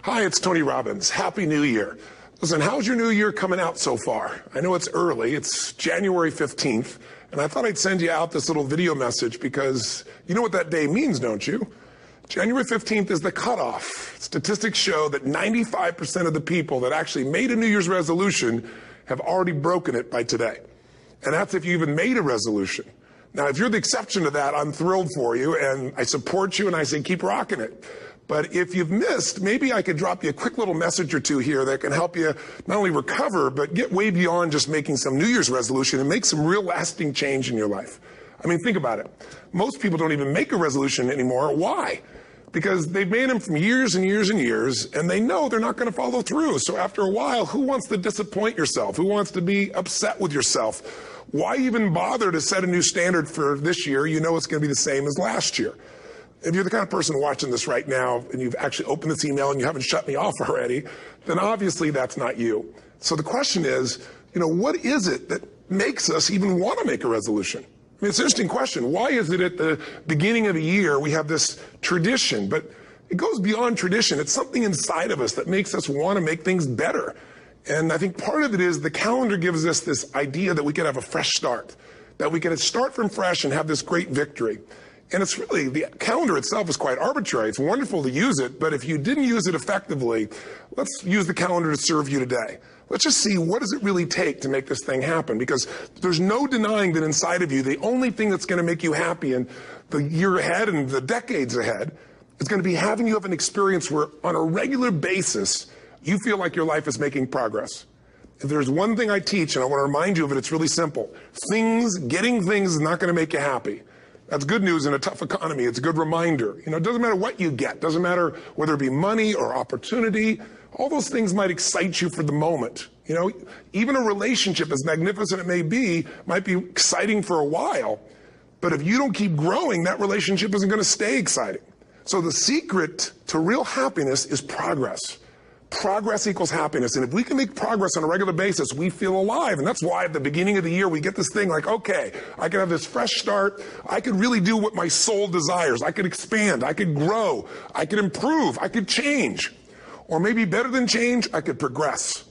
Hi, it's Tony Robbins. Happy New Year. Listen, how's your new year coming out so far? I know it's early. It's January 15th, and I thought I'd send you out this little video message because you know what that day means, don't you? January 15th is the cutoff. Statistics show that 95% of the people that actually made a New Year's resolution have already broken it by today. And that's if you even made a resolution. Now, if you're the exception to that, I'm thrilled for you, and I support you, and I say keep rocking it. But if you've missed, maybe I could drop you a quick little message or two here that can help you not only recover, but get way beyond just making some New Year's resolution and make some real lasting change in your life. I mean, think about it. Most people don't even make a resolution anymore. Why? Because they've made them from years and years and years, and they know they're not going to follow through. So after a while, who wants to disappoint yourself? Who wants to be upset with yourself? Why even bother to set a new standard for this year? You know it's going to be the same as last year. If you're the kind of person watching this right now and you've actually opened this email and you haven't shut me off already, then obviously that's not you. So the question is, what is it that makes us even want to make a resolution? I mean, it's an interesting question. Why is it at the beginning of a year we have this tradition, but it goes beyond tradition. It's something inside of us that makes us want to make things better. And I think part of it is the calendar gives us this idea that we could have a fresh start, that we can start from fresh and have this great victory. And it's really, the calendar itself is quite arbitrary. It's wonderful to use it, but if you didn't use it effectively, let's use the calendar to serve you today. Let's just see, what does it really take to make this thing happen? Because there's no denying that inside of you, the only thing that's going to make you happy in the year ahead and the decades ahead is going to be having you have an experience where on a regular basis, you feel like your life is making progress. If there's one thing I teach, and I want to remind you of it, it's really simple. Getting things is not going to make you happy. That's good news in a tough economy. It's a good reminder. It doesn't matter what you get. Doesn't matter whether it be money or opportunity. All those things might excite you for the moment. Even a relationship, as magnificent it may be, might be exciting for a while. But if you don't keep growing, that relationship isn't going to stay exciting. So the secret to real happiness is progress. Progress equals happiness. And if we can make progress on a regular basis, we feel alive. And that's why at the beginning of the year, we get this thing like, okay, I can have this fresh start. I could really do what my soul desires. I could expand. I could grow. I could improve. I could change. Or maybe better than change, I could progress.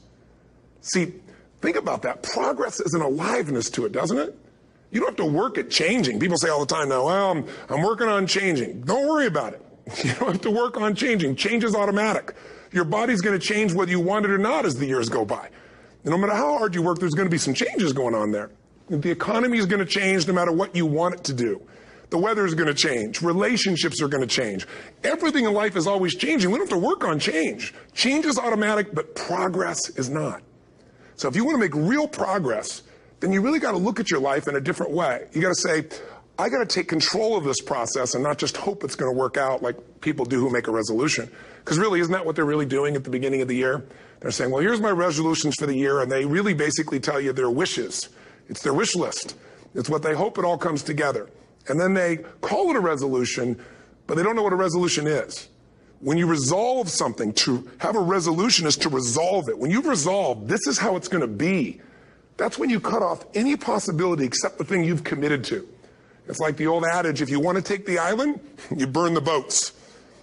See, think about that. Progress is an aliveness to it, doesn't it? You don't have to work at changing. People say all the time now, well, I'm working on changing. Don't worry about it. You don't have to work on changing. Change is automatic. Your body's going to change whether you want it or not as the years go by. And no matter how hard you work, there's going to be some changes going on there. The economy is going to change no matter what you want it to do. The weather is going to change. Relationships are going to change. Everything in life is always changing. We don't have to work on change. Change is automatic, but progress is not. So if you want to make real progress, then you really got to look at your life in a different way. You got to say, I got to take control of this process and not just hope it's going to work out like people do who make a resolution. Because really, isn't that what they're really doing at the beginning of the year? They're saying, well, here's my resolutions for the year, and they really basically tell you their wishes. It's their wish list. It's what they hope it all comes together. And then they call it a resolution, but they don't know what a resolution is. When you resolve something, to have a resolution is to resolve it. When you've resolved, this is how it's going to be. That's when you cut off any possibility except the thing you've committed to. It's like the old adage, if you want to take the island, you burn the boats.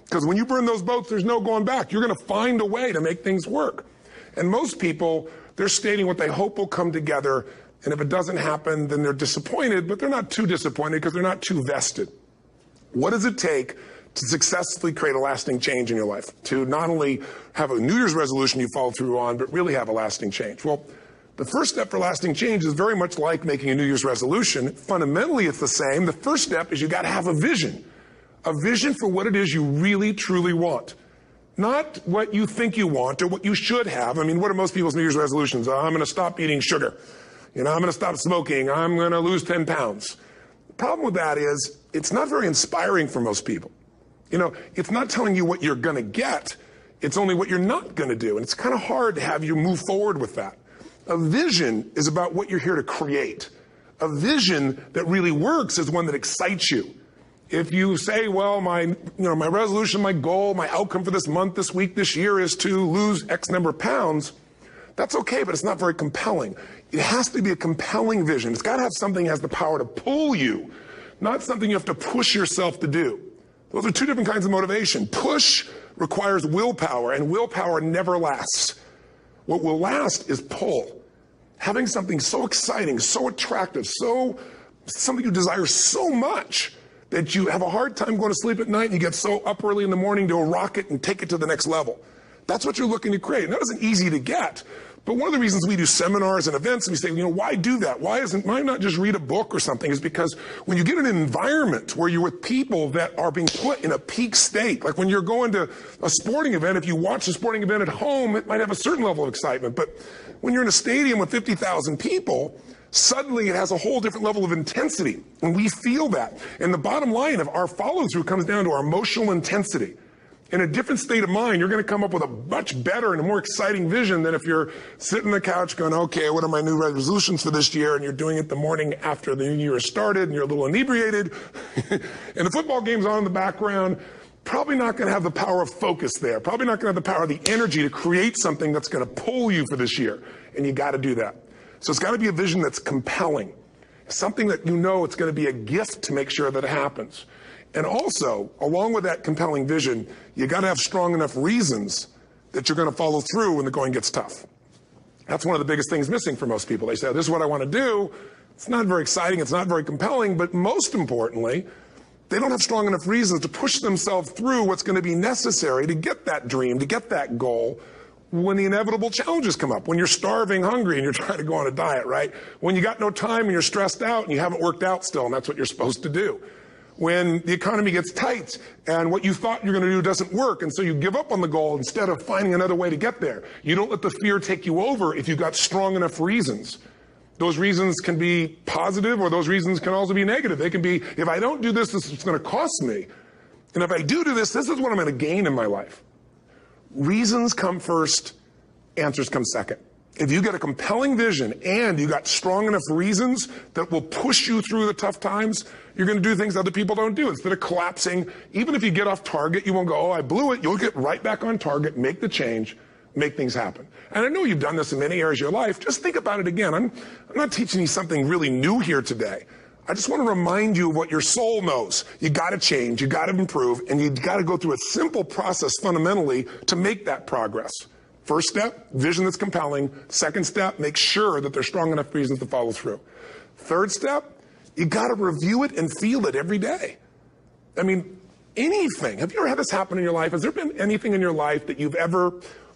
Because when you burn those boats, there's no going back. You're going to find a way to make things work. And most people, they're stating what they hope will come together. And if it doesn't happen, then they're disappointed, but they're not too disappointed because they're not too vested. What does it take to successfully create a lasting change in your life? To not only have a New Year's resolution you follow through on, but really have a lasting change? Well, the first step for lasting change is very much like making a New Year's resolution. Fundamentally, it's the same. The first step is you got to have a vision for what it is you really, truly want. Not what you think you want or what you should have. I mean, what are most people's New Year's resolutions? I'm going to stop eating sugar. I'm going to stop smoking. I'm going to lose 10 pounds. The problem with that is it's not very inspiring for most people. It's not telling you what you're going to get. It's only what you're not going to do. And it's kind of hard to have you move forward with that. A vision is about what you're here to create. A vision that really works is one that excites you. If you say, well, my resolution, my goal, my outcome for this month, this week, this year is to lose X number of pounds, that's okay, but it's not very compelling. It has to be a compelling vision. It's got to have something that has the power to pull you, not something you have to push yourself to do. Those are two different kinds of motivation. Push requires willpower, and willpower never lasts. What will last is pull. Having something so exciting, so attractive, something you desire so much that you have a hard time going to sleep at night and you get so up early in the morning to rock it and take it to the next level. That's what you're looking to create. And that isn't easy to get. But one of the reasons we do seminars and events and we say, why do that? Why not just read a book or something? Is because when you get in an environment where you're with people that are being put in a peak state, like when you're going to a sporting event, if you watch a sporting event at home, it might have a certain level of excitement. But when you're in a stadium with 50,000 people, suddenly it has a whole different level of intensity. And we feel that. And the bottom line of our follow-through comes down to our emotional intensity. In a different state of mind, you're going to come up with a much better and a more exciting vision than if you're sitting on the couch going, okay, what are my new resolutions for this year? And you're doing it the morning after the new year has started and you're a little inebriated. And the football game's on in the background. Probably not going to have the power of focus there. Probably not going to have the power of the energy to create something that's going to pull you for this year. And you got to do that. So it's got to be a vision that's compelling. Something that it's going to be a gift to make sure that it happens. And also, along with that compelling vision, you got to have strong enough reasons that you're going to follow through when the going gets tough. That's one of the biggest things missing for most people. They say, this is what I want to do. It's not very exciting. It's not very compelling. But most importantly, they don't have strong enough reasons to push themselves through what's going to be necessary to get that dream, to get that goal when the inevitable challenges come up. When you're starving, hungry, and you're trying to go on a diet, right? When you got no time and you're stressed out and you haven't worked out still, and that's what you're supposed to do. When the economy gets tight and what you thought you're going to do doesn't work, and so you give up on the goal instead of finding another way to get there. You don't let the fear take you over if you've got strong enough reasons. Those reasons can be positive, or those reasons can also be negative. They can be, if I don't do this, this is going to cost me. And if I do this, this is what I'm going to gain in my life. Reasons come first, answers come second. If you get a compelling vision and you got strong enough reasons that will push you through the tough times, you're going to do things other people don't do. Instead of collapsing, even if you get off target, you won't go, oh, I blew it. You'll get right back on target, make the change, make things happen. And I know you've done this in many areas of your life. Just think about it again. I'm not teaching you something really new here today. I just want to remind you of what your soul knows. You got to change, you got to improve, and you got to go through a simple process fundamentally to make that progress. First step, vision that's compelling. Second step, make sure that there's strong enough reasons to follow through. Third step, you got to review it and feel it every day. I mean, anything. Have you ever had this happen in your life? Has there been anything in your life that you've ever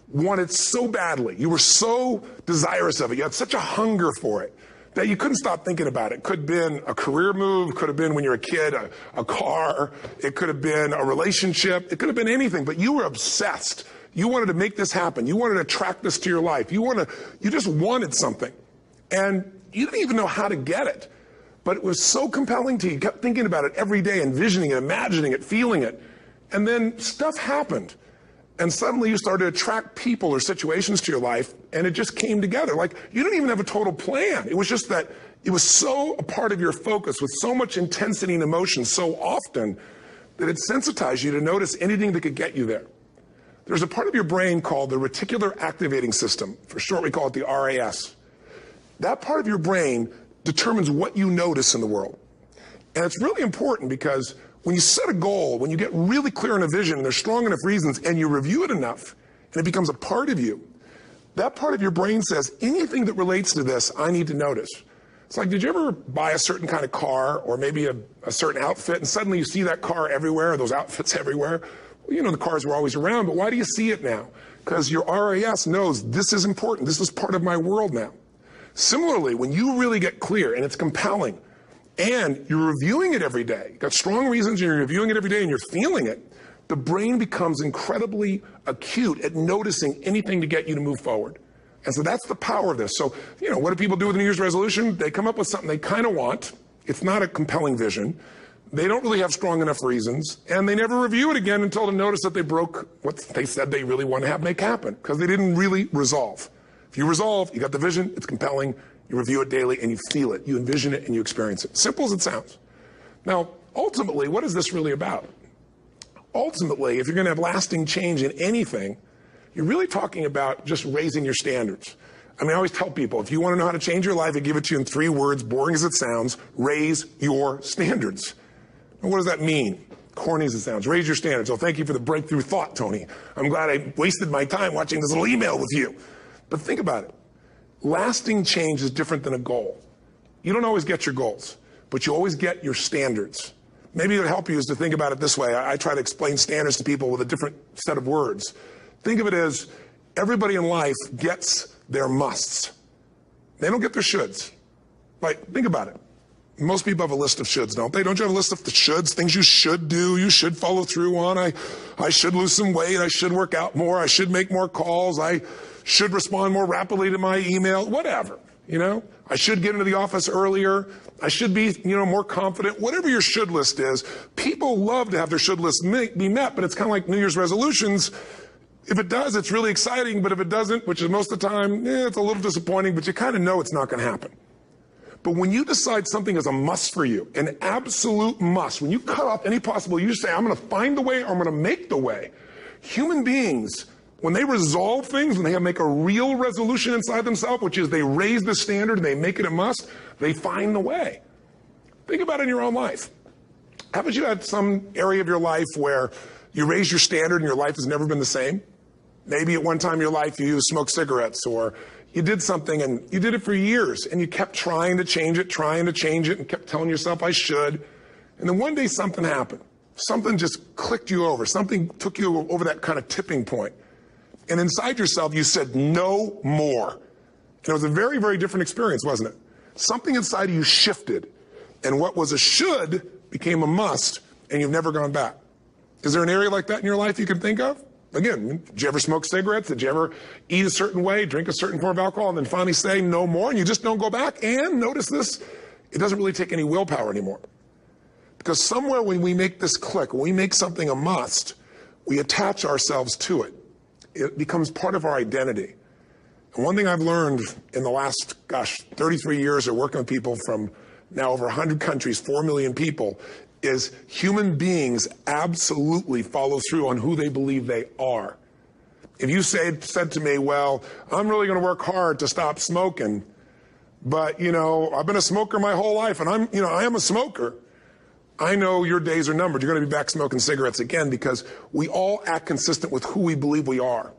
wanted so badly? You were so desirous of it. You had such a hunger for it that you couldn't stop thinking about it. Could have been a career move, could have been when you were a kid, a car, it could have been a relationship, it could have been anything, but you were obsessed. You wanted to make this happen. You wanted to attract this to your life. You just wanted something. And you didn't even know how to get it. But it was so compelling to you. You kept thinking about it every day, envisioning it, imagining it, feeling it. And then stuff happened. And suddenly you started to attract people or situations to your life, and it just came together. Like, you didn't even have a total plan. It was just that it was so a part of your focus with so much intensity and emotion so often that it sensitized you to notice anything that could get you there. There's a part of your brain called the reticular activating system. For short, we call it the RAS. That part of your brain determines what you notice in the world. And it's really important because when you set a goal, when you get really clear on a vision and there's strong enough reasons and you review it enough and it becomes a part of you, that part of your brain says, anything that relates to this, I need to notice. It's like, did you ever buy a certain kind of car or maybe a certain outfit and suddenly you see that car everywhere, or those outfits everywhere? Well, the cars were always around, but why do you see it now? Because your RAS knows this is important. This is part of my world now. Similarly, when you really get clear and it's compelling and you're reviewing it every day, you've got strong reasons and you're reviewing it every day and you're feeling it, the brain becomes incredibly acute at noticing anything to get you to move forward. And so that's the power of this. So, what do people do with a New Year's resolution? They come up with something they kind of want. It's not a compelling vision. They don't really have strong enough reasons, and they never review it again until they notice that they broke what they said they really want to make happen, because they didn't really resolve. If you resolve, you got the vision, it's compelling, you review it daily, and you feel it, you envision it, and you experience it. Simple as it sounds. Now, ultimately, what is this really about? Ultimately, if you're going to have lasting change in anything, you're really talking about just raising your standards. I always tell people, if you want to know how to change your life, I give it to you in 3 words, boring as it sounds: raise your standards. And what does that mean? corny as it sounds. Raise your standards. Oh, thank you for the breakthrough thought, Tony. I'm glad I wasted my time watching this little email with you. But think about it. Lasting change is different than a goal. You don't always get your goals, but you always get your standards. Maybe it would help you is to think about it this way. I try to explain standards to people with a different set of words. Think of it as everybody in life gets their musts. They don't get their shoulds. Like, think about it. Most people have a list of shoulds, don't they? Don't you have a list of the shoulds, things you should do, you should follow through on? I should lose some weight, I should work out more, I should make more calls, I should respond more rapidly to my email, whatever, you know? I should get into the office earlier, I should be, more confident. Whatever your should list is, people love to have their should list be met, but it's kind of like New Year's resolutions. If it does, it's really exciting, but if it doesn't, which is most of the time, it's a little disappointing, but you kind of know it's not going to happen. But when you decide something is a must for you, an absolute must, when you cut off any possible, you say, I'm going to find the way or I'm going to make the way. Human beings, when they resolve things, when they make a real resolution inside themselves, which is they raise the standard and they make it a must, they find the way. Think about it in your own life. Haven't you had some area of your life where you raise your standard and your life has never been the same? Maybe at one time in your life you smoked cigarettes, or you did something and you did it for years and you kept trying to change it and kept telling yourself I should. And then one day something happened. Something just clicked you over. Something took you over that kind of tipping point. And inside yourself you said no more. And it was a very, very different experience, wasn't it? Something inside of you shifted. And what was a should became a must, and you've never gone back. Is there an area like that in your life you can think of? Again, did you ever smoke cigarettes? Did you ever eat a certain way, drink a certain form of alcohol, and then finally say no more, and you just don't go back? And notice this, it doesn't really take any willpower anymore. Because somewhere when we make this click, when we make something a must, we attach ourselves to it. It becomes part of our identity. And one thing I've learned in the last, 33 years of working with people from now over 100 countries, 4 million people, is human beings absolutely follow through on who they believe they are. If you said to me, well, I'm really going to work hard to stop smoking, but, I've been a smoker my whole life, and I am a smoker. I know your days are numbered. You're going to be back smoking cigarettes again, because we all act consistent with who we believe we are.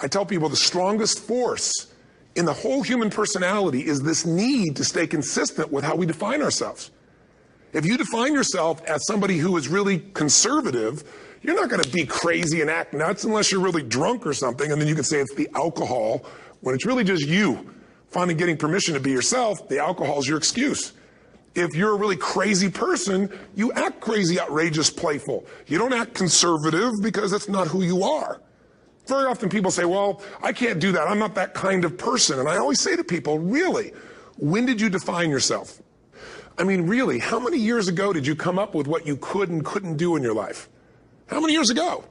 I tell people the strongest force in the whole human personality is this need to stay consistent with how we define ourselves. If you define yourself as somebody who is really conservative, you're not going to be crazy and act nuts unless you're really drunk or something, and then you can say it's the alcohol. When it's really just you finally getting permission to be yourself, the alcohol is your excuse. If you're a really crazy person, you act crazy, outrageous, playful. You don't act conservative because that's not who you are. Very often people say, well, I can't do that. I'm not that kind of person. And I always say to people, really, when did you define yourself? I mean, really, how many years ago did you come up with what you could and couldn't do in your life? How many years ago?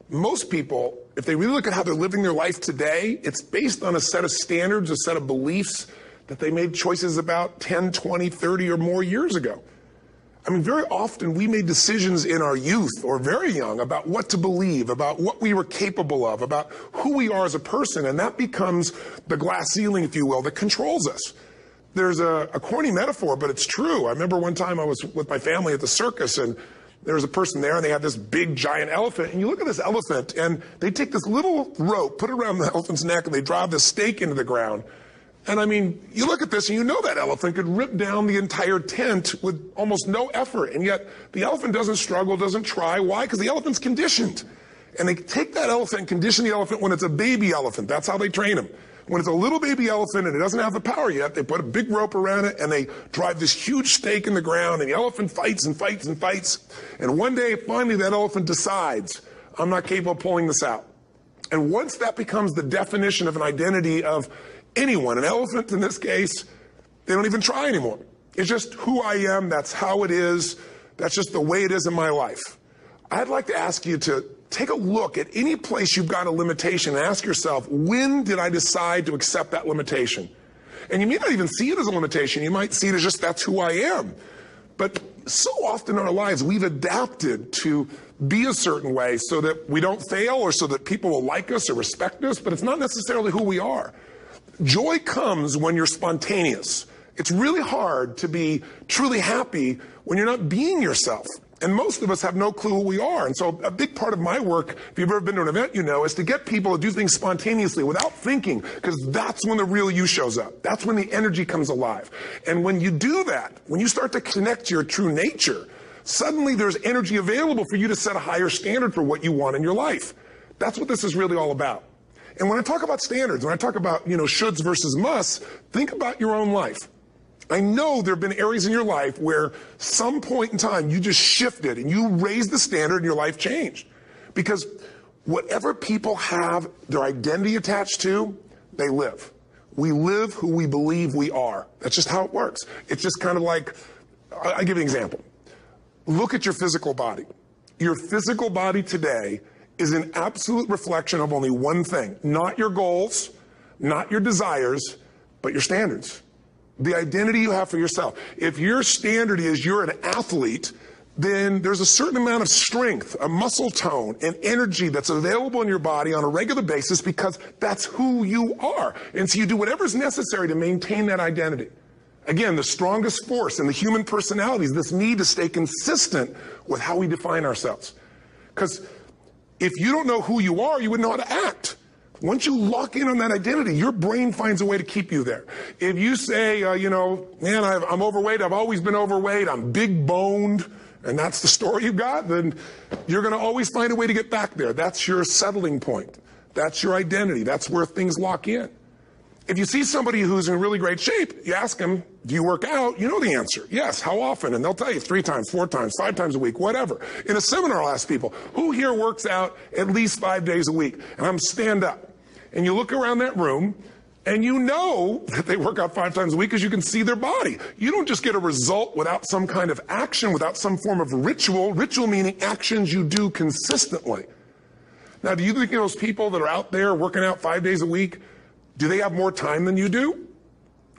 Most people, if they really look at how they're living their life today, it's based on a set of standards, a set of beliefs that they made choices about 10, 20, 30 or more years ago. I mean, very often we made decisions in our youth or very young about what to believe, about what we were capable of, about who we are as a person, and that becomes the glass ceiling, if you will, that controls us. There's a corny metaphor, but it's true. I remember one time I was with my family at the circus, and there was a person there, and they had this big, giant elephant. And you look at this elephant, and they take this little rope, put it around the elephant's neck, and they drive this stake into the ground. And I mean, you look at this, and you know that elephant could rip down the entire tent with almost no effort. And yet, the elephant doesn't struggle, doesn't try. Why? Because the elephant's conditioned. And they take that elephant and condition the elephant when it's a baby elephant. That's how they train them. When it's a little baby elephant and it doesn't have the power yet, they put a big rope around it and they drive this huge stake in the ground, and the elephant fights and fights and fights. And one day, finally, that elephant decides, I'm not capable of pulling this out. And once that becomes the definition of an identity of anyone, an elephant in this case, they don't even try anymore. It's just who I am, that's how it is, that's just the way it is in my life. I'd like to ask you to take a look at any place you've got a limitation and ask yourself, when did I decide to accept that limitation? And you may not even see it as a limitation. You might see it as just that's who I am. But so often in our lives, we've adapted to be a certain way so that we don't fail or so that people will like us or respect us, but it's not necessarily who we are. Joy comes when you're spontaneous. It's really hard to be truly happy when you're not being yourself. And most of us have no clue who we are. And so a big part of my work, if you've ever been to an event, you know, is to get people to do things spontaneously without thinking, because that's when the real you shows up. That's when the energy comes alive. And when you do that, when you start to connect to your true nature, suddenly there's energy available for you to set a higher standard for what you want in your life. That's what this is really all about. And when I talk about standards, when I talk about, you know, shoulds versus musts, think about your own life. I know there have been areas in your life where some point in time you just shifted and you raised the standard and your life changed. Because whatever people have their identity attached to, they live. We live who we believe we are. That's just how it works. It's just kind of like, I'll give you an example. Look at your physical body. Your physical body today is an absolute reflection of only one thing. Not your goals, not your desires, but your standards. The identity you have for yourself. If your standard is you're an athlete, then there's a certain amount of strength, a muscle tone, and energy that's available in your body on a regular basis because that's who you are. And so you do whatever's necessary to maintain that identity. Again, the strongest force in the human personality is this need to stay consistent with how we define ourselves. Because if you don't know who you are, you wouldn't know how to act. Once you lock in on that identity, your brain finds a way to keep you there. If you say, you know, man, I'm overweight, I've always been overweight, I'm big boned, and that's the story you've got, then you're going to always find a way to get back there. That's your settling point. That's your identity. That's where things lock in. If you see somebody who's in really great shape, you ask them, do you work out? You know the answer. Yes. How often? And they'll tell you 3 times, 4 times, 5 times a week, whatever. In a seminar, I'll ask people, who here works out at least 5 days a week? And I'm stand up. And you look around that room, and you know that they work out 5 times a week because you can see their body. You don't just get a result without some kind of action, without some form of ritual. Ritual meaning actions you do consistently. Now, do you think those people that are out there working out 5 days a week, do they have more time than you do?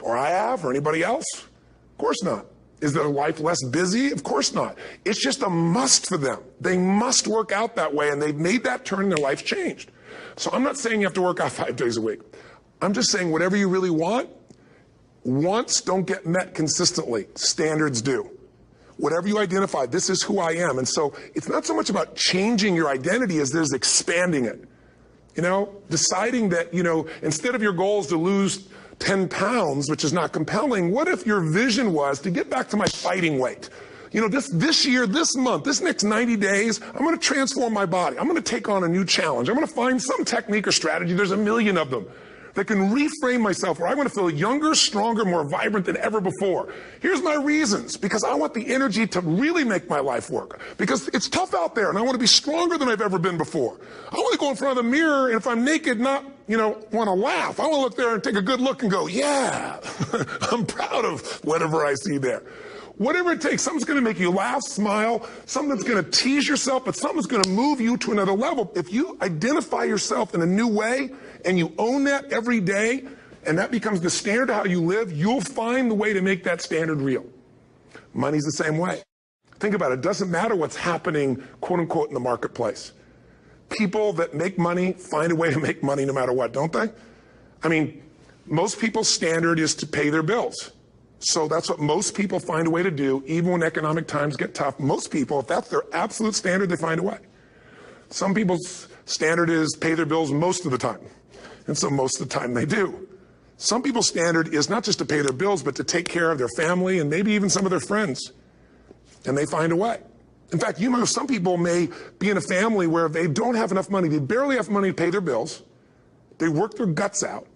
Or I have, or anybody else? Of course not. Is their life less busy? Of course not. It's just a must for them. They must work out that way, and they've made that turn and their life's changed. So I'm not saying you have to work out 5 days a week. I'm just saying whatever you really want, wants don't get met consistently. Standards do. Whatever you identify, this is who I am. And so it's not so much about changing your identity as it is expanding it. You know, deciding that, you know, instead of your goal is to lose 10 pounds, which is not compelling, what if your vision was to get back to my fighting weight? You know, this year, this month, this next 90 days, I'm going to transform my body. I'm going to take on a new challenge. I'm going to find some technique or strategy, there's a million of them, that can reframe myself where I want to feel younger, stronger, more vibrant than ever before. Here's my reasons. Because I want the energy to really make my life work. Because it's tough out there, and I want to be stronger than I've ever been before. I want to go in front of the mirror, and if I'm naked, not, you know, want to laugh. I want to look there and take a good look and go, yeah, I'm proud of whatever I see there. Whatever it takes, something's going to make you laugh, smile, something that's going to tease yourself, but something's going to move you to another level. If you identify yourself in a new way and you own that every day, and that becomes the standard of how you live, you'll find the way to make that standard real. Money's the same way. Think about it. It doesn't matter what's happening, quote unquote, in the marketplace. People that make money find a way to make money no matter what, don't they? I mean, most people's standard is to pay their bills. So that's what most people find a way to do, even when economic times get tough. Most people, if that's their absolute standard, they find a way. Some people's standard is pay their bills most of the time. And so most of the time they do. Some people's standard is not just to pay their bills, but to take care of their family and maybe even some of their friends. And they find a way. In fact, you know, some people may be in a family where they don't have enough money. They barely have money to pay their bills. They work their guts out.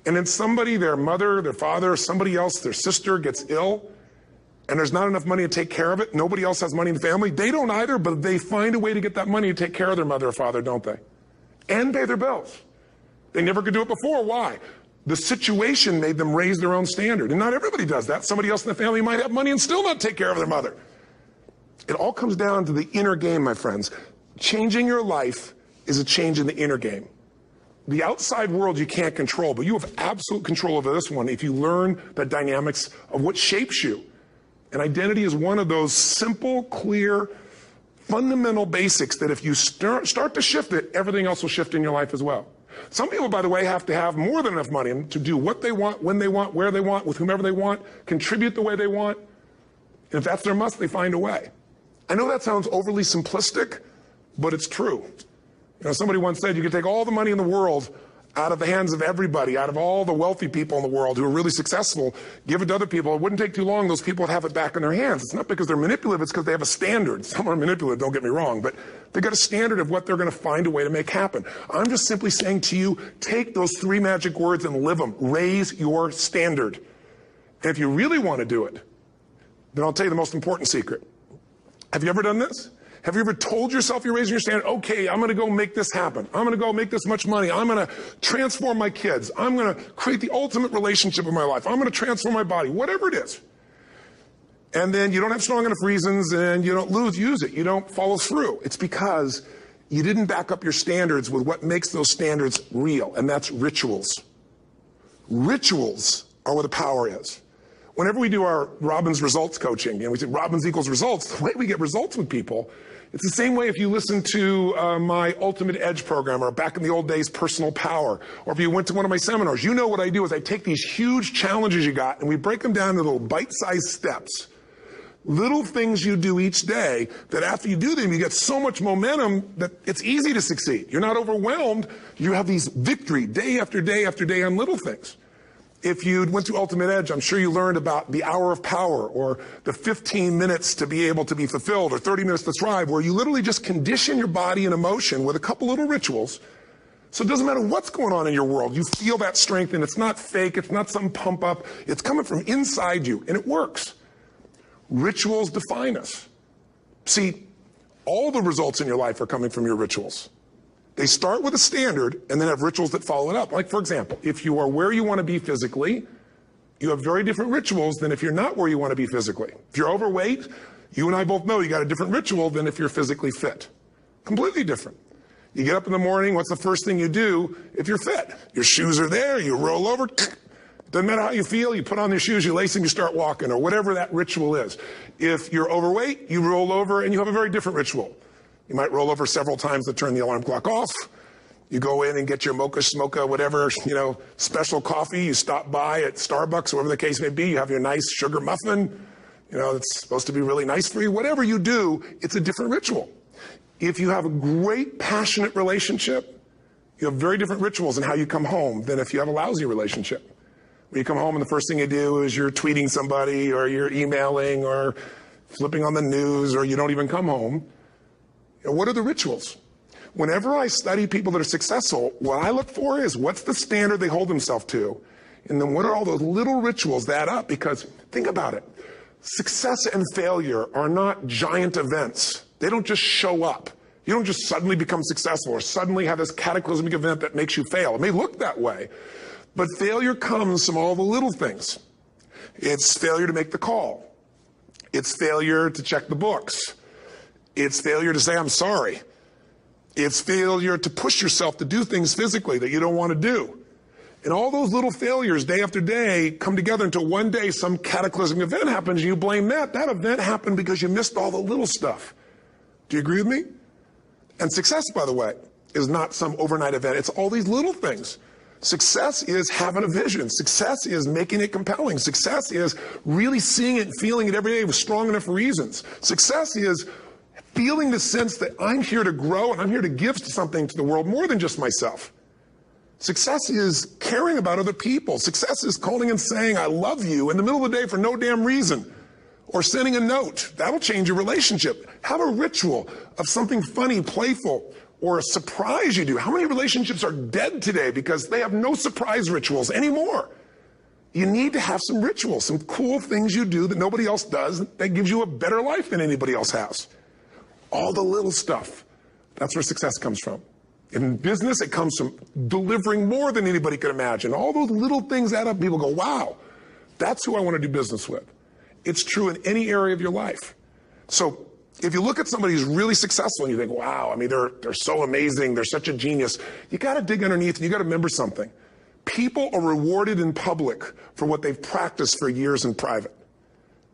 And then somebody, their mother, their father, somebody else, their sister gets ill, and there's not enough money to take care of it. Nobody else has money in the family. They don't either, but they find a way to get that money to take care of their mother or father, don't they? And pay their bills. They never could do it before. Why? The situation made them raise their own standard. And not everybody does that. Somebody else in the family might have money and still not take care of their mother. It all comes down to the inner game, my friends. Changing your life is a change in the inner game. The outside world you can't control, but you have absolute control over this one if you learn the dynamics of what shapes you. And identity is one of those simple, clear, fundamental basics that if you start to shift it, everything else will shift in your life as well. Some people, by the way, have to have more than enough money to do what they want, when they want, where they want, with whomever they want, contribute the way they want. And if that's their must, they find a way. I know that sounds overly simplistic, but it's true. You know, somebody once said you could take all the money in the world out of the hands of everybody, out of all the wealthy people in the world who are really successful, give it to other people. It wouldn't take too long. Those people would have it back in their hands. It's not because they're manipulative. It's because they have a standard. Some are manipulative, don't get me wrong, but they've got a standard of what they're going to find a way to make happen. I'm just simply saying to you, take those 3 magic words and live them. Raise your standard. And if you really want to do it, then I'll tell you the most important secret. Have you ever done this? Have you ever told yourself you're raising your standard? Okay, I'm going to go make this happen. I'm going to go make this much money. I'm going to transform my kids. I'm going to create the ultimate relationship in my life. I'm going to transform my body, whatever it is. And then you don't have strong enough reasons and you don't use it. You don't follow through. It's because you didn't back up your standards with what makes those standards real, and that's rituals. Rituals are where the power is. Whenever we do our Robbins results coaching, and we say Robbins equals results, the way we get results with people, it's the same way if you listen to my Ultimate Edge program, or back in the old days, Personal Power, or if you went to one of my seminars. You know what I do is I take these huge challenges you got and we break them down into little bite-sized steps. Little things you do each day that after you do them, you get so much momentum that it's easy to succeed. You're not overwhelmed. You have these victory day after day after day on little things. If you went through Ultimate Edge, I'm sure you learned about the hour of power, or the 15 minutes to be able to be fulfilled, or 30 minutes to thrive, where you literally just condition your body and emotion with a couple little rituals. So it doesn't matter what's going on in your world. You feel that strength, and it's not fake. It's not some pump up. It's coming from inside you, and it works. Rituals define us. See, all the results in your life are coming from your rituals. They start with a standard and then have rituals that follow it up. Like, for example, if you are where you want to be physically, you have very different rituals than if you're not where you want to be physically. If you're overweight, you and I both know you got a different ritual than if you're physically fit. Completely different. You get up in the morning, what's the first thing you do if you're fit? Your shoes are there, you roll over, doesn't matter how you feel, you put on your shoes, you lace them, you start walking, or whatever that ritual is. If you're overweight, you roll over and you have a very different ritual. You might roll over several times to turn the alarm clock off. You go in and get your mocha, smocha, whatever, special coffee. You stop by at Starbucks, whatever the case may be. You have your nice sugar muffin. It's supposed to be really nice for you. Whatever you do, it's a different ritual. If you have a great, passionate relationship, you have very different rituals in how you come home than if you have a lousy relationship. When you come home and the first thing you do is you're tweeting somebody, or you're emailing, or flipping on the news, or you don't even come home. What are the rituals? Whenever I study people that are successful, what I look for is what's the standard they hold themselves to, and then what are all those little rituals that add up? Because think about it. Success and failure are not giant events. They don't just show up. You don't just suddenly become successful or suddenly have this cataclysmic event that makes you fail. It may look that way, but failure comes from all the little things. It's failure to make the call. It's failure to check the books. It's failure to say, I'm sorry. It's failure to push yourself to do things physically that you don't want to do. And all those little failures day after day come together until one day some cataclysmic event happens and you blame that. That event happened because you missed all the little stuff. Do you agree with me? And success, by the way, is not some overnight event. It's all these little things. Success is having a vision. Success is making it compelling. Success is really seeing it and feeling it every day with strong enough reasons. Success is feeling the sense that I'm here to grow and I'm here to give something to the world more than just myself. Success is caring about other people. Success is calling and saying, I love you in the middle of the day for no damn reason. Or sending a note. That'll change your relationship. Have a ritual of something funny, playful, or a surprise you do. How many relationships are dead today because they have no surprise rituals anymore? You need to have some rituals, some cool things you do that nobody else does that gives you a better life than anybody else has. All the little stuff. That's where success comes from. In business, it comes from delivering more than anybody could imagine. All those little things add up. People go, wow, that's who I want to do business with. It's true in any area of your life. So if you look at somebody who's really successful and you think, wow, they're so amazing, they're such a genius, you got to dig underneath and you got to remember something. People are rewarded in public for what they've practiced for years in private.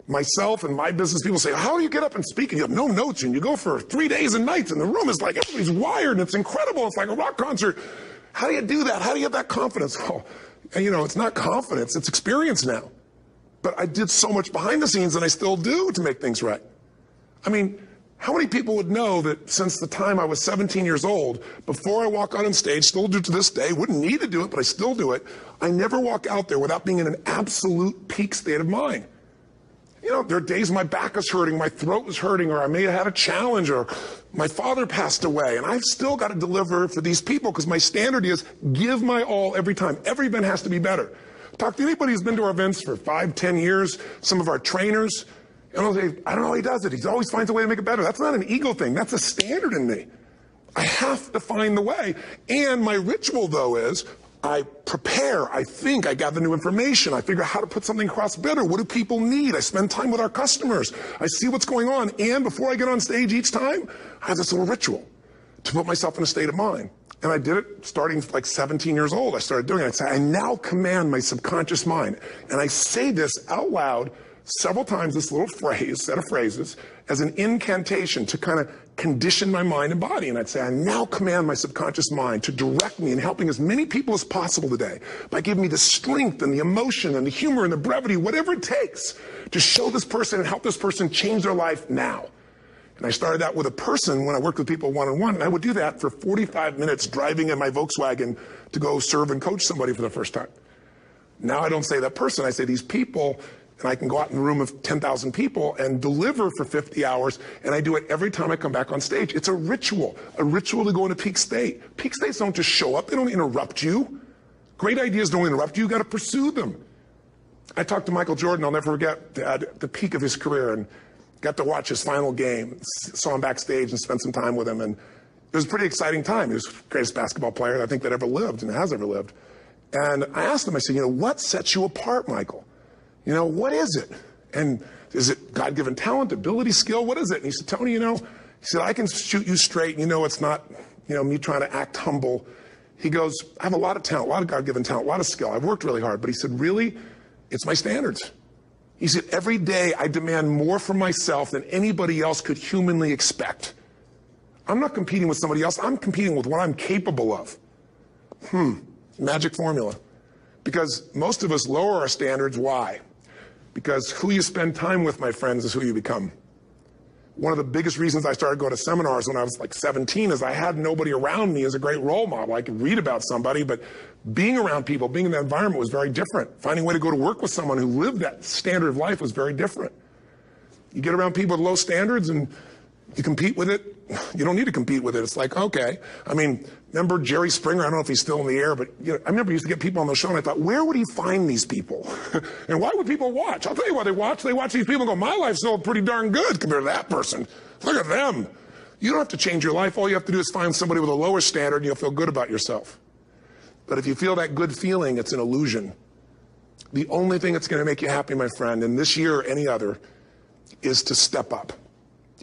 Myself and my business people say, how do you get up and speak? And you have no notes and you go for 3 days and nights and the room is like, everybody's wired and it's incredible. It's like a rock concert. How do you do that? How do you have that confidence? Oh, it's not confidence, it's experience now. But I did so much behind the scenes and I still do to make things right. How many people would know that since the time I was 17 years old, before I walk out on stage, still do to this day, wouldn't need to do it, but I still do it, I never walk out there without being in an absolute peak state of mind. You know, there are days my back is hurting, my throat was hurting, or I may have had a challenge, or my father passed away, and I've still got to deliver for these people because my standard is give my all every time. Every event has to be better. Talk to anybody who's been to our events for 5, 10 years, some of our trainers, and I'll say, I don't know how he does it. He always finds a way to make it better. That's not an ego thing. That's a standard in me. I have to find the way. And my ritual, though, is I prepare, I think, I gather new information, I figure out how to put something across better. What do people need? I spend time with our customers. I see what's going on. And before I get on stage each time, I have this little ritual to put myself in a state of mind. And I did it starting like 17 years old. I started doing it. I'd say, I now command my subconscious mind. And I say this out loud several times, this little phrase, set of phrases, as an incantation to kind of condition my mind and body. And I'd say, I now command my subconscious mind to direct me in helping as many people as possible today by giving me the strength and the emotion and the humor and the brevity, whatever it takes to show this person and help this person change their life now. And I started out with a person when I worked with people one-on-one, and I would do that for 45 minutes driving in my Volkswagen to go serve and coach somebody for the first time. Now I don't say that person, I say these people, and I can go out in a room of 10,000 people and deliver for 50 hours, and I do it every time I come back on stage. It's a ritual to go into peak state. Peak states don't just show up, they don't interrupt you. Great ideas don't interrupt you, you gotta pursue them. I talked to Michael Jordan, I'll never forget, at the peak of his career, and got to watch his final game, saw him backstage and spent some time with him, and it was a pretty exciting time. He was the greatest basketball player I think that ever lived and has ever lived. And I asked him, I said, you know, what sets you apart, Michael? You know, what is it? And is it God-given talent, ability, skill? What is it? And he said, Tony, you know, he said, I can shoot you straight. And you know, it's not, you know, me trying to act humble. He goes, I have a lot of talent, a lot of God-given talent, a lot of skill. I've worked really hard. But he said, really, it's my standards. He said, every day I demand more from myself than anybody else could humanly expect. I'm not competing with somebody else. I'm competing with what I'm capable of. Magic formula. Because most of us lower our standards. Why? Because who you spend time with, my friends, is who you become. One of the biggest reasons I started going to seminars when I was like 17 is I had nobody around me as a great role model. I could read about somebody, but being around people, being in that environment was very different. Finding a way to go to work with someone who lived that standard of life was very different. You get around people with low standards and you compete with it. You don't need to compete with it. It's like, okay. I mean, remember Jerry Springer? I don't know if he's still in the air, but you know, I remember he used to get people on the show and I thought, where would he find these people? And why would people watch? I'll tell you why they watch. They watch these people and go, my life's still pretty darn good compared to that person. Look at them. You don't have to change your life. All you have to do is find somebody with a lower standard and you'll feel good about yourself. But if you feel that good feeling, it's an illusion. The only thing that's going to make you happy, my friend, in this year or any other, is to step up.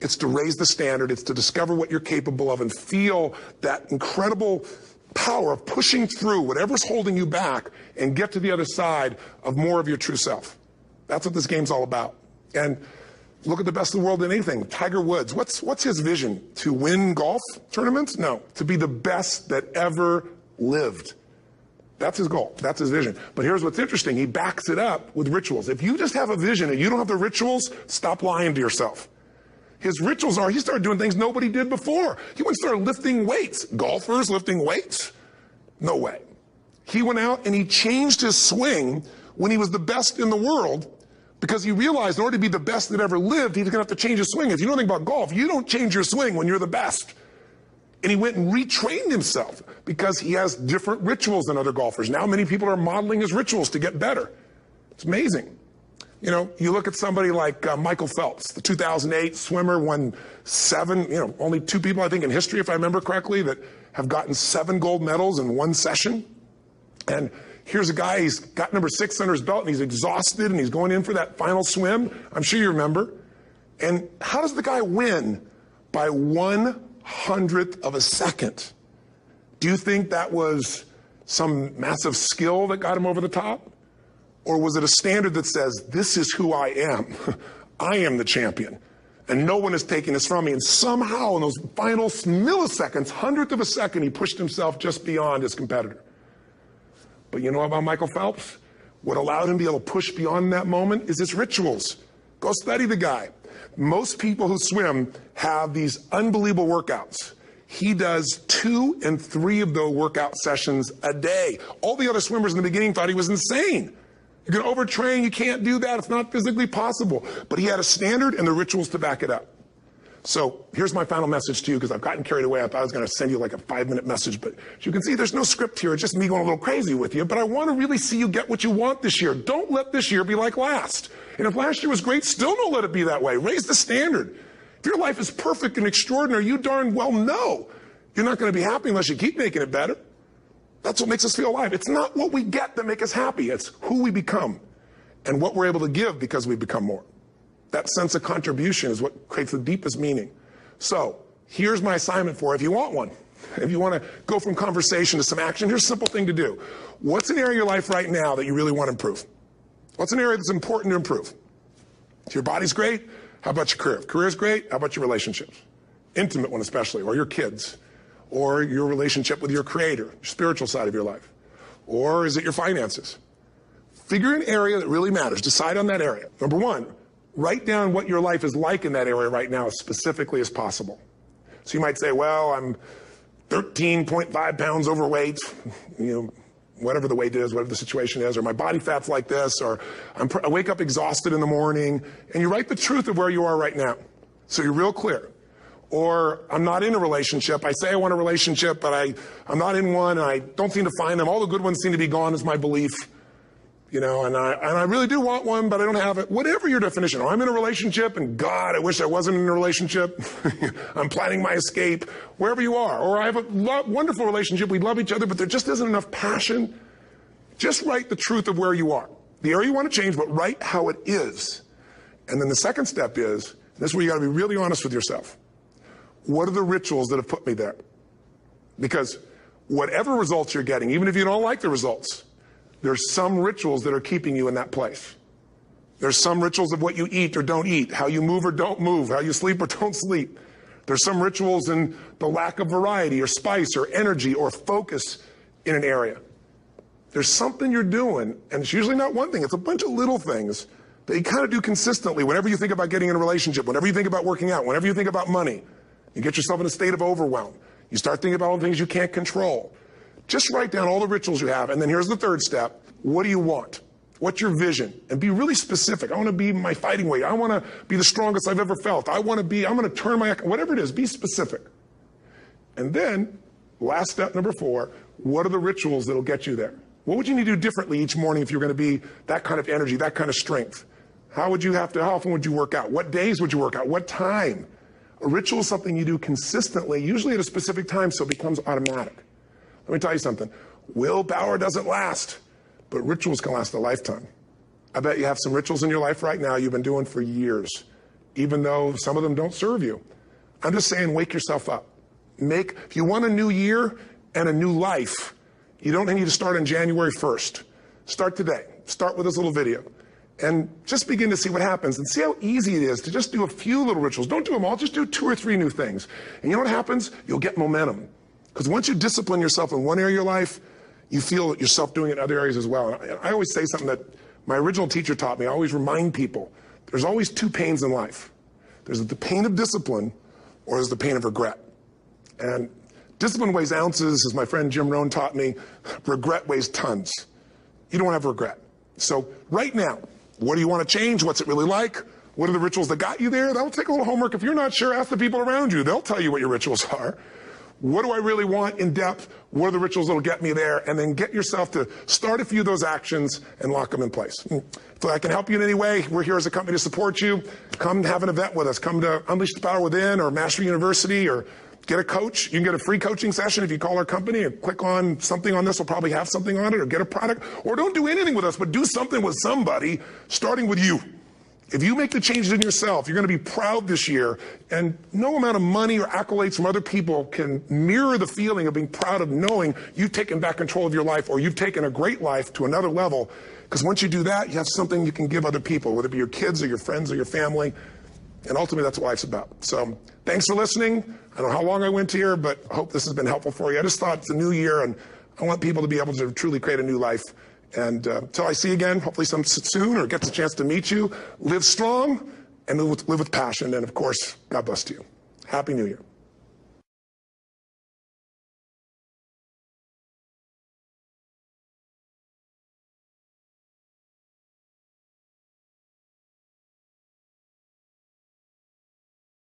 It's to raise the standard. It's to discover what you're capable of and feel that incredible power of pushing through whatever's holding you back and get to the other side of more of your true self. That's what this game's all about. And look at the best of the world in anything. Tiger Woods, what's his vision? To win golf tournaments? No, to be the best that ever lived. That's his goal. That's his vision. But here's what's interesting. He backs it up with rituals. If you just have a vision and you don't have the rituals, stop lying to yourself. His rituals are, he started doing things nobody did before. He went and started lifting weights. Golfers lifting weights? No way. He went out and he changed his swing when he was the best in the world because he realized in order to be the best that ever lived, he was going to have to change his swing. If you know anything about golf, you don't change your swing when you're the best. And he went and retrained himself because he has different rituals than other golfers. Now many people are modeling his rituals to get better. It's amazing. You know, you look at somebody like Michael Phelps, the 2008 swimmer, won 7, only 2 people, I think, in history, if I remember correctly, that have gotten 7 gold medals in one session. And here's a guy, he's got number 6 under his belt, and he's exhausted, and he's going in for that final swim. I'm sure you remember. And how does the guy win? By 1/100th of a second. Do you think that was some massive skill that got him over the top? Or was it a standard that says, this is who I am. I am the champion. And no one is taking this from me. And somehow in those final milliseconds, 1/100th of a second, he pushed himself just beyond his competitor. But you know about Michael Phelps? What allowed him to be able to push beyond that moment is his rituals. Go study the guy. Most people who swim have these unbelievable workouts. He does 2 and 3 of those workout sessions a day. All the other swimmers in the beginning thought he was insane. You're going to overtrain, you can't do that, it's not physically possible. But he had a standard and the rituals to back it up. So here's my final message to you, because I've gotten carried away. I thought I was going to send you like a 5-minute message, but as you can see, there's no script here. It's just me going a little crazy with you. But I want to really see you get what you want this year. Don't let this year be like last. And if last year was great, still don't let it be that way. Raise the standard. If your life is perfect and extraordinary, you darn well know you're not going to be happy unless you keep making it better. That's what makes us feel alive. It's not what we get that makes us happy. It's who we become and what we're able to give because we become more. That sense of contribution is what creates the deepest meaning. So here's my assignment for you if you want one. If you want to go from conversation to some action, here's a simple thing to do. What's an area of your life right now that you really want to improve? What's an area that's important to improve? If your body's great, how about your career? If career's great, how about your relationships? Intimate one especially, or your kids, or your relationship with your creator, your spiritual side of your life. Or is it your finances? Figure an area that really matters. Decide on that area. Number one, write down what your life is like in that area right now as specifically as possible. So you might say, well, I'm 13.5 pounds overweight, whatever the weight is, whatever the situation is, or my body fat's like this, or I wake up exhausted in the morning, and you write the truth of where you are right now. So you're real clear. Or I'm not in a relationship. I say I want a relationship, but I'm not in one, and I don't seem to find them. All the good ones seem to be gone is my belief. And I really do want one, but I don't have it. Whatever your definition. Or I'm in a relationship, and God, I wish I wasn't in a relationship. I'm planning my escape. Wherever you are. Or I have a wonderful relationship. We love each other, but there just isn't enough passion. Just write the truth of where you are. The area you want to change, but write how it is. And then the second step is, this is where you got to be really honest with yourself. What are the rituals that have put me there? Because whatever results you're getting, even if you don't like the results, there's some rituals that are keeping you in that place. There's some rituals of what you eat or don't eat, how you move or don't move, how you sleep or don't sleep. There's some rituals in the lack of variety or spice or energy or focus in an area. There's something you're doing, and it's usually not one thing, it's a bunch of little things that you kind of do consistently whenever you think about getting in a relationship, whenever you think about working out, whenever you think about money. You get yourself in a state of overwhelm. You start thinking about all the things you can't control. Just write down all the rituals you have, and then here's the third step. What do you want? What's your vision? And be really specific. I want to be my fighting weight. I want to be the strongest I've ever felt. I'm going to turn whatever it is, be specific. And then, last step number 4, what are the rituals that'll get you there? What would you need to do differently each morning if you're going to be that kind of energy, that kind of strength? How often would you work out? What days would you work out? What time? A ritual is something you do consistently, usually at a specific time, so it becomes automatic. Let me tell you something. Willpower doesn't last, but rituals can last a lifetime. I bet you have some rituals in your life right now you've been doing for years, even though some of them don't serve you. I'm just saying, wake yourself up. If you want a new year and a new life, you don't need to start on January 1st. Start today. Start with this little video. And just begin to see what happens and see how easy it is to just do a few little rituals. Don't do them all, just do 2 or 3 new things. And you know what happens? You'll get momentum. Because once you discipline yourself in one area of your life, you feel yourself doing it in other areas as well. And I always say something that my original teacher taught me. I always remind people, there's always 2 pains in life. There's the pain of discipline, or there's the pain of regret. And discipline weighs ounces, as my friend Jim Rohn taught me. Regret weighs tons. You don't have regret. So right now, what do you want to change? What's it really like? What are the rituals that got you there? That'll take a little homework. If you're not sure, ask the people around you. They'll tell you what your rituals are. What do I really want in depth? What are the rituals that'll get me there? And then get yourself to start a few of those actions and lock them in place. If I can help you in any way, we're here as a company to support you. Come have an event with us. Come to Unleash the Power Within or Mastery University, or get a coach. You can get a free coaching session if you call our company and click on something on this. We'll probably have something on it, or get a product. Or don't do anything with us, but do something with somebody, starting with you. If you make the changes in yourself, you're going to be proud this year, and no amount of money or accolades from other people can mirror the feeling of being proud of knowing you've taken back control of your life, or you've taken a great life to another level. Because once you do that, you have something you can give other people, whether it be your kids or your friends or your family. And ultimately, that's what life's about. So thanks for listening. I don't know how long I went here, but I hope this has been helpful for you. I just thought it's a new year, and I want people to be able to truly create a new life. And until I see you again, hopefully soon, or gets a chance to meet you, live strong and live with passion. And of course, God bless to you. Happy New Year.